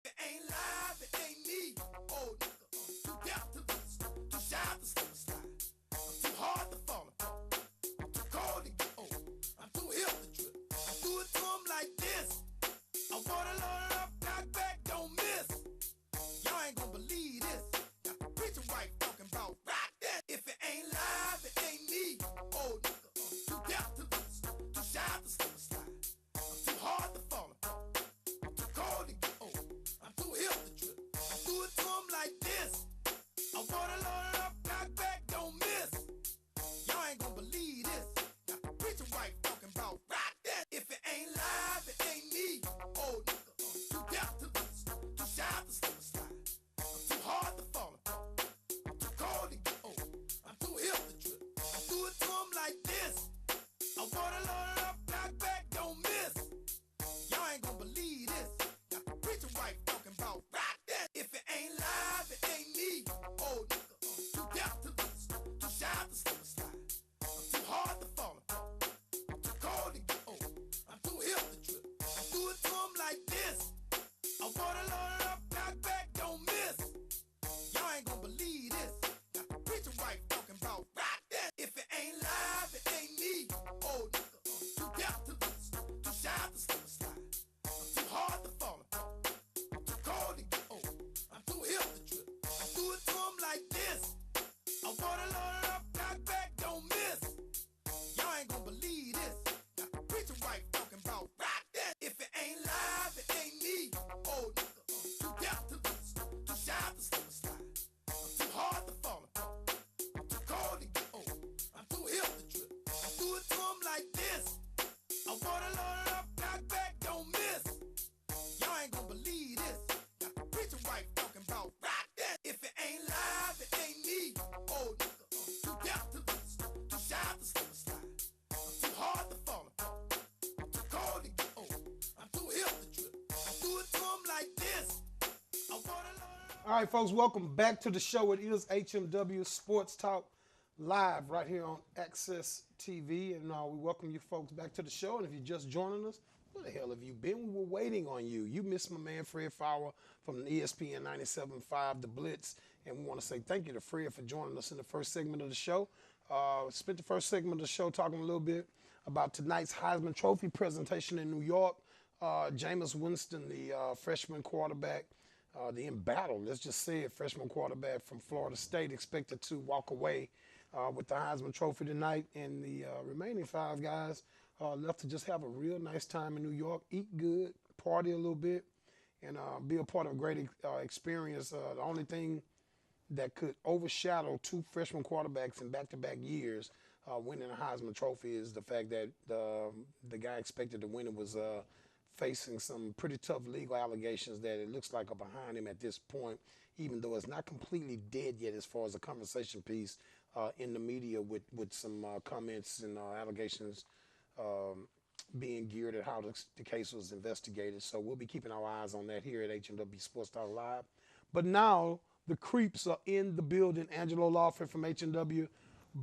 It ain't live, it ain't me. Oh, nigga, too deaf to lose, too shy to slip and slide. I'm too hard to fall apart. I'm too cold to get old. I'm too hip to trip. I do it to 'em like this. I wanna load it up, knock back, don't miss. Y'all ain't gonna believe this. Got the preacher wife talking about rock that. If it ain't live, it ain't me. Oh, nigga, too deaf to lose, too shy to slip and slide. I'm too hard to fall apart. I'm too cold to get old. I'm too hip to trip. I do it to 'em like this. I wanna load it up, knock back, don't miss. Y'all ain't gonna believe this. Got the preacher wife talking about rock that. If it ain't live, it ain't me. Oh, nigga, too deaf to lose, too shy to slip and slide. I'm too hard to fall apart. I'm too cold to get old. I'm too hip to trip. I do it to 'em like this. I wanna load it up, knock back, don't miss. Y'all ain't gonna believe this. Got the preacher wife talking about rock that. If it ain't live, it ain't me. Oh, nigga, too deaf to lose, too shy to slip and slide. I'm too hard to fall apart. I'm too cold to get old. I'm too hip to trip. I do it to 'em like this. I wanna load it up, knock back, don't miss. Y'all ain't gonna believe this. Got the preacher wife talking about rock that. If it ain't live, it ain't me. Oh, nigga, too deaf to lose, too shy to slip and slide. I'm too hard to fall apart. I'm too cold to get old. I'm too hip to trip. I do it to 'em like this. I wanna load it up, knock back, don't miss. Y'all ain't gonna believe this. Got the preacher wife talking about rock that. If it ain't live, it ain't me. Oh, nigga, too deaf to lose, too shy to slip and slide. I'm too hard to fall apart. I'm too cold to get old. I'm too hip to trip. I do it to 'em like this. I wanna load it up, knock back, don't miss. Y'all ain't gonna believe this. Got the preacher wife talking about rock that. If it ain't live, it ain't me. Oh, nigga, too deaf to lose, too shy to slip and slide. I'm too hard to fall apart. I'm too cold to get old. I'm too hip to trip. I do it to 'em like this. I wanna load it up. All right, folks, welcome back to the show. It is HMW Sports Talk live right here on Access TV, and we welcome you folks back to the show. And if you're just joining us, where the hell have you been? We were waiting on you. You missed my man Fred Fowler from ESPN 97.5, The Blitz, and we want to say thank you to Fred for joining us in the first segment of the show. Spent the first segment of the show talking a little bit about tonight's Heisman Trophy presentation in New York. Jameis Winston, the freshman quarterback, the embattled, let's just say it, freshman quarterback from Florida State, expected to walk away with the Heisman Trophy tonight. And the remaining five guys left to just have a real nice time in New York, eat good, party a little bit, and be a part of a great experience. The only thing that could overshadow two freshman quarterbacks in back-to-back years winning a Heisman Trophy is the fact that the guy expected to win it was facing some pretty tough legal allegations that it looks like are behind him at this point, even though it's not completely dead yet as far as a conversation piece in the media with some comments and allegations being geared at how the case was investigated. So we'll be keeping our eyes on that here at HMW Sports Talk Live. But now the creeps are in the building. Angelo Lawford from HMW,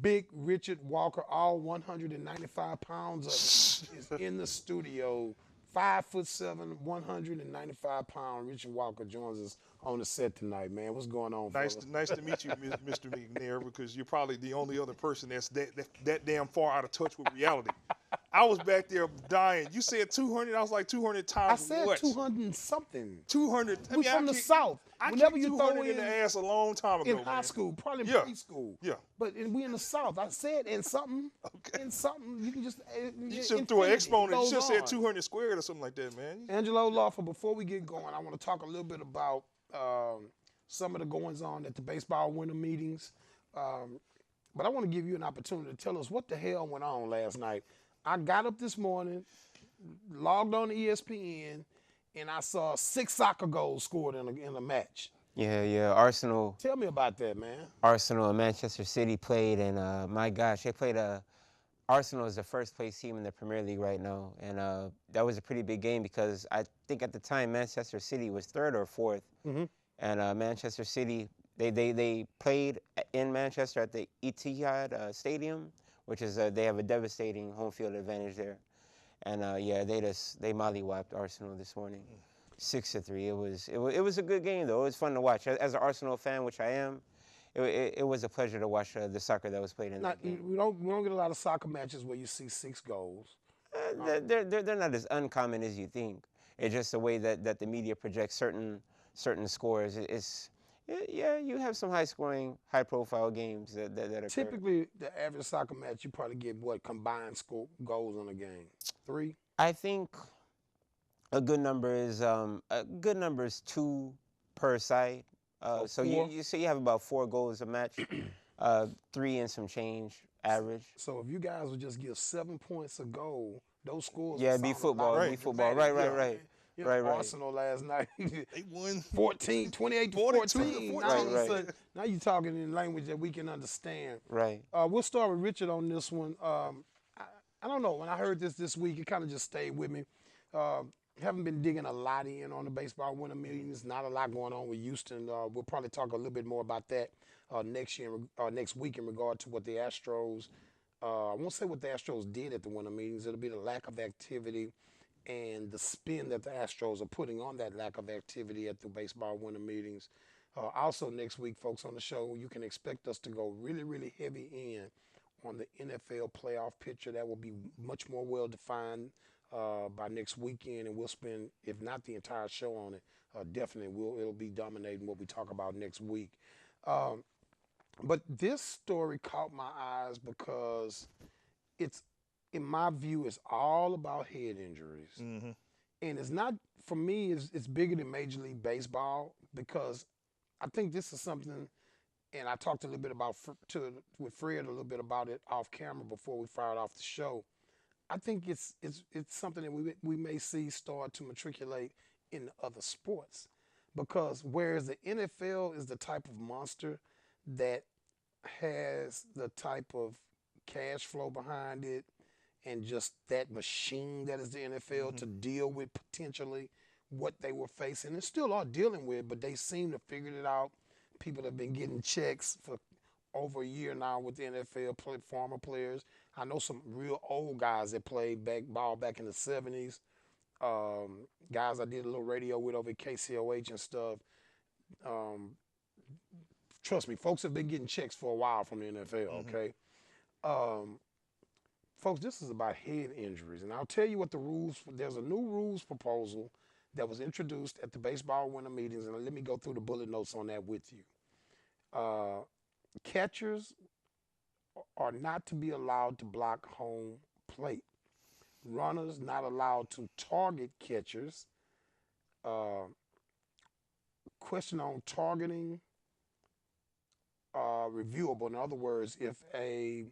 Big Richard Walker, all 195 pounds of it, is in the studio. 5'7", 195-pound Richard Walker joins us on the set tonight, man. What's going on, Nice, fellas? nice to meet you, Mr. McNair, because you're probably the only other person that's that damn far out of touch with reality. I was back there dying. You said 200. I was like 200 I times said what? 200 and something. 200. We from the South. I Whenever kicked you 200 throw in the ass a long time ago, in high man. school, probably in Yeah. preschool. Yeah. But we in the South. I said in something. Okay. In something. You can just. You should throw an exponent. You should have said 200 squared or something like that, man. Angelo Lawford, before we get going, I want to talk a little bit about some of the goings on at the baseball winter meetings. But I want to give you an opportunity to tell us what the hell went on last night. I got up this morning, logged on to ESPN, and I saw 6 soccer goals scored in a match. Yeah. Arsenal Tell me about that, man. and Manchester City played, and my gosh, they played Arsenal is the first place team in the Premier League right now, and that was a pretty big game because I think at the time Manchester City was 3rd or 4th, and Manchester City they played in Manchester at the Etihad Stadium, which is they have a devastating home field advantage there, and they mollywopped Arsenal this morning. 6-3. It was a good game though. It was fun to watch. As an Arsenal fan, which I am, it was a pleasure to watch the soccer that was played in Not, that game. we don't get a lot of soccer matches where you see 6 goals. They're not as uncommon as you think. It's just the way that the media projects certain scores. Yeah, you have some high-scoring, high-profile games that occur. Typically, the average soccer match, you probably get what combined score goals on a game? 3. I think a good number is 2 per side. So four? you have about 4 goals a match, 3 and some change average. So if you guys would just give 7 points a goal, those scores. Yeah, would it'd be sound a lot football. more It'd be football. dramatic. Right. You know, Right. Arsenal last night, They won 28 to 42 to 14. 14. Now, all of a Right. sudden- now you're talking in language that we can understand. Right. We'll start with Richard on this one. I don't know. When I heard this week, it kind of just stayed with me. Haven't been digging a lot in on the baseball winter meetings. Not a lot going on with Houston. We'll probably talk a little bit more about that next week in regard to what the Astros. I won't say what the Astros did at the winter meetings. It'll be the lack of activity and the spin that the Astros are putting on that lack of activity at the baseball winter meetings. Also, next week, folks, on the show, you can expect us to go really, really heavy in on the NFL playoff picture. That will be much more well-defined by next weekend, and we'll spend, if not the entire show on it, definitely it'll be dominating what we talk about next week. But this story caught my eyes because it's, in my view, it's all about head injuries. Mm-hmm. And it's not, for me, it's bigger than Major League Baseball, because I think this is something, and I talked a little bit with Fred a little bit about it off camera before we fired off the show. I think it's something that we may see start to matriculate in other sports, because whereas the NFL is the type of monster that has the type of cash flow behind it and just that machine that is the NFL to deal with potentially what they were facing and still are dealing with, but they seem to figure it out. People have been getting checks for over a year now with the NFL, former players. I know some real old guys that played ball back in the 70s. Guys I did a little radio with over at KCOH and stuff. Trust me, folks have been getting checks for a while from the NFL, okay? Folks, this is about head injuries. And I'll tell you what there's a new rules proposal that was introduced at the baseball winter meetings, and let me go through the bullet notes on that with you. Catchers are not to be allowed to block home plate. Runners not allowed to target catchers. Question on targeting, reviewable. In other words, if a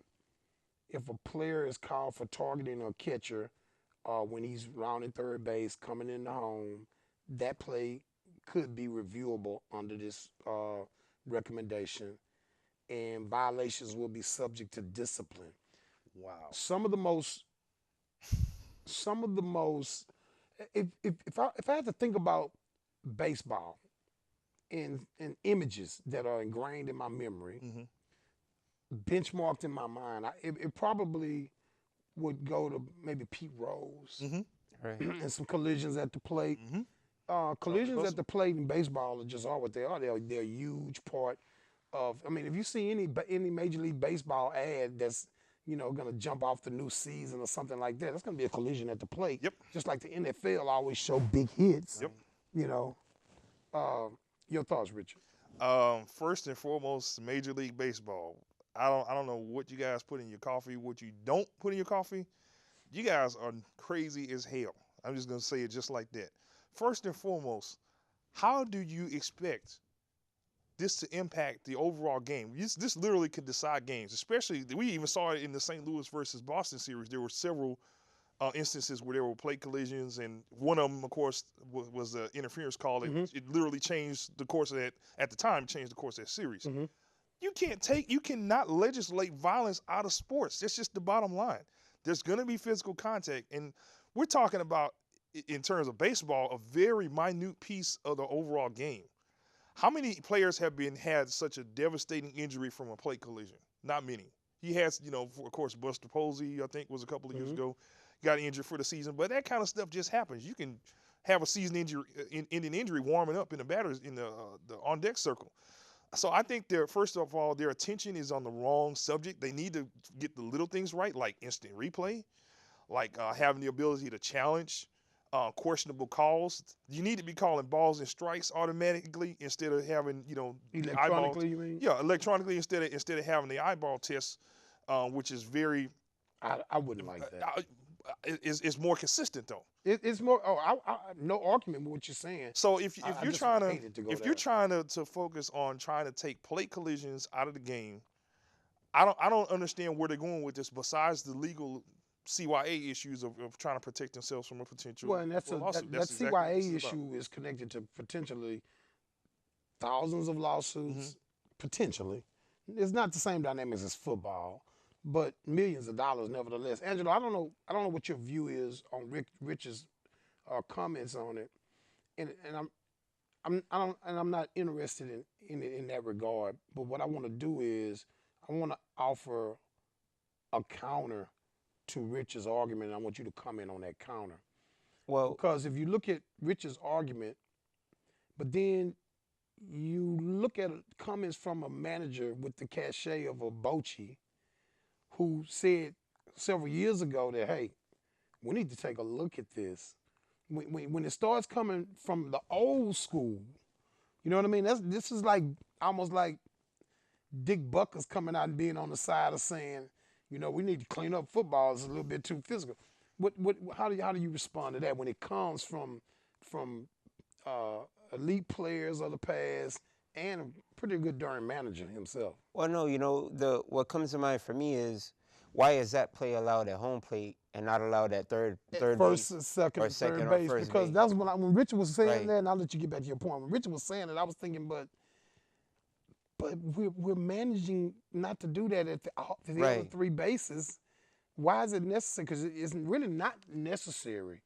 player is called for targeting a catcher when he's rounding third base, coming in the home, that play could be reviewable under this recommendation, and violations will be subject to discipline. Wow. Some of the most. If I had to think about baseball and images that are ingrained in my memory, benchmarked in my mind, it probably would go to maybe Pete Rose Right. and some collisions at the plate. Collisions at the plate in baseball are just all what they are. They're a huge part of. I mean, if you see any Major League Baseball ad that's going to jump off the new season or something like that, that's going to be a collision at the plate. Yep. Just like the NFL always show big hits. Yep. Your thoughts, Richard? First and foremost, Major League Baseball. I don't know what you guys put in your coffee, what you don't put in your coffee. You guys are crazy as hell. I'm just gonna say it just like that. First and foremost, how do you expect this to impact the overall game? This literally could decide games. Especially, we even saw it in the St. Louis versus Boston series. There were several instances where there were plate collisions, and one of them, of course, was the interference call. It literally changed the course of that. At the time, changed the course of that series. You cannot legislate violence out of sports. That's just the bottom line. There's going to be physical contact, and we're talking about, in terms of baseball, a very minute piece of the overall game. How many players have had such a devastating injury from a plate collision? Not many. He has, of course, Buster Posey, I think, was a couple of years ago, got injured for the season. But that kind of stuff just happens. You can have a season injury, ending injury warming up in the batters in the on deck circle. So I think first of all, their attention is on the wrong subject. They need to get the little things right, like instant replay, like having the ability to challenge questionable calls. You need to be calling balls and strikes automatically instead of having Electronically, you mean? Yeah, electronically instead of having the eyeball test, which is very. I wouldn't like that. It's more consistent though. It's more. No argument with what you're saying. So if I you're just trying hated to go if there. you're trying to focus on trying to take plate collisions out of the game, I don't understand where they're going with this. Besides the legal CYA issues of trying to protect themselves from a potential Well, and that lawsuit. CYA That's exactly what this is about. issue is connected to potentially thousands of lawsuits. Potentially, it's not the same dynamics as football, but millions of dollars nevertheless. Angelo, I don't know what your view is on Rich's comments on it, and I'm not interested in that regard. But what I want to do is I want to offer a counter to Rich's argument, and I want you to comment on that counter. Well, Because if you look at Rich's argument, but then you look at comments from a manager with the cachet of a Bochy, who said several years ago that, hey, we need to take a look at this. When it starts coming from the old school, you know what I mean? This is like almost like Dick Buckers coming out and being on the side of saying, we need to clean up football. It's a little bit too physical. How do you respond to that when it comes from elite players of the past and a pretty good darn manager himself? well, no, what comes to mind for me is why is that play allowed at home plate and not allowed at third First, base second, or and second third or base? first Because base? that's when Richard was saying Right. that, and I'll let you get back to your point. When Richard was saying it, I was thinking, but we're managing not to do that at the other Right. three bases. Why is it necessary? Because it isn't really not necessary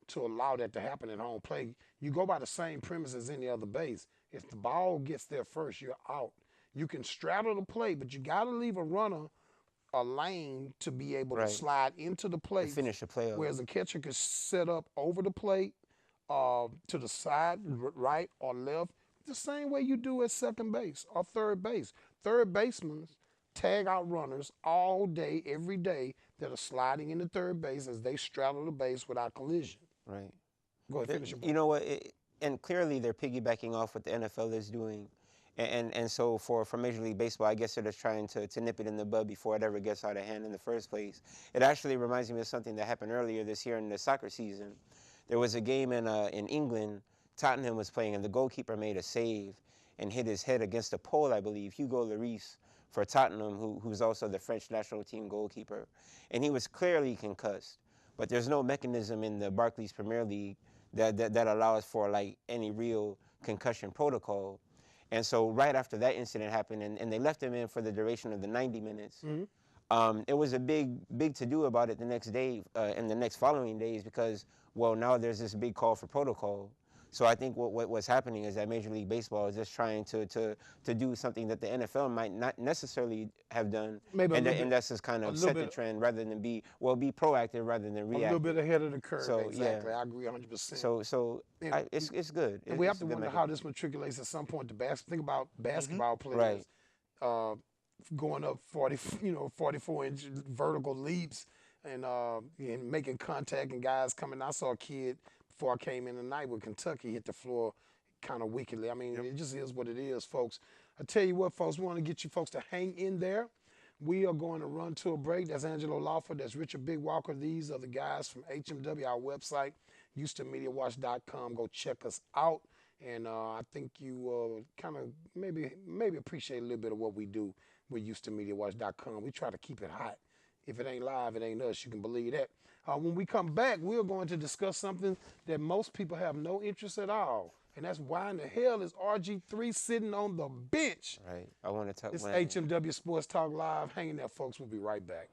to allow that to happen at home plate. You go by the same premise as any other base. If the ball gets there first, you're out. You can straddle the plate, but you got to leave a runner a lane to be able to Right. slide into the plate. finish the play off. Whereas a catcher could set up over the plate, to the side, right or left, the same way you do at second base or third base. Third basemen tag out runners all day, every day that are sliding into third base as they straddle the base without collision. Right. Go ahead, finish your point. You know what? And clearly they're piggybacking off what the NFL is doing. And so for Major League Baseball, I guess they're just trying to nip it in the bud before it ever gets out of hand in the first place. It actually reminds me of something that happened earlier this year in the soccer season. There was a game in England. Tottenham was playing, and the goalkeeper made a save and hit his head against a pole, I believe, Hugo Lloris for Tottenham, who's also the French national team goalkeeper. And he was clearly concussed. But there's no mechanism in the Barclays Premier League that allows for like any real concussion protocol. And so right after that incident happened, and they left him in for the duration of the 90 minutes, it was a big to-do about it the next day and the next following days because, well, now there's this big call for protocol. So I think what's happening is that Major League Baseball is just trying to do something that the NFL might not necessarily have done, Maybe and that's just kind of set the trend rather than be proactive rather than A little reactive. bit ahead of the curve. So, Exactly. yeah. I agree 100%. So And- it's good. And we have It's to a good wonder mechanism. how this matriculates at some point to think about basketball players Right. going up 44-inch vertical leaps and making contact and guys coming. I saw a kid before I came in tonight with Kentucky hit the floor kind of wickedly. I mean, it just is what it is, folks. I tell you what, folks, we want to get you folks to hang in there. We are going to run to a break. That's Angelo Lawford. That's Richard Big Walker. These are the guys from HMW, our website, HoustonMediaWatch.com. Go check us out. And I think you kind of maybe appreciate a little bit of what we do with HoustonMediaWatch.com. We try to keep it hot. If it ain't live, it ain't us. You can believe that. When we come back, we're going to discuss something that most people have no interest at all. And that's why in the hell is RG3 sitting on the bench? Right. I want to talk. It's HMW Sports Talk Live. Hang in there, folks. We'll be right back.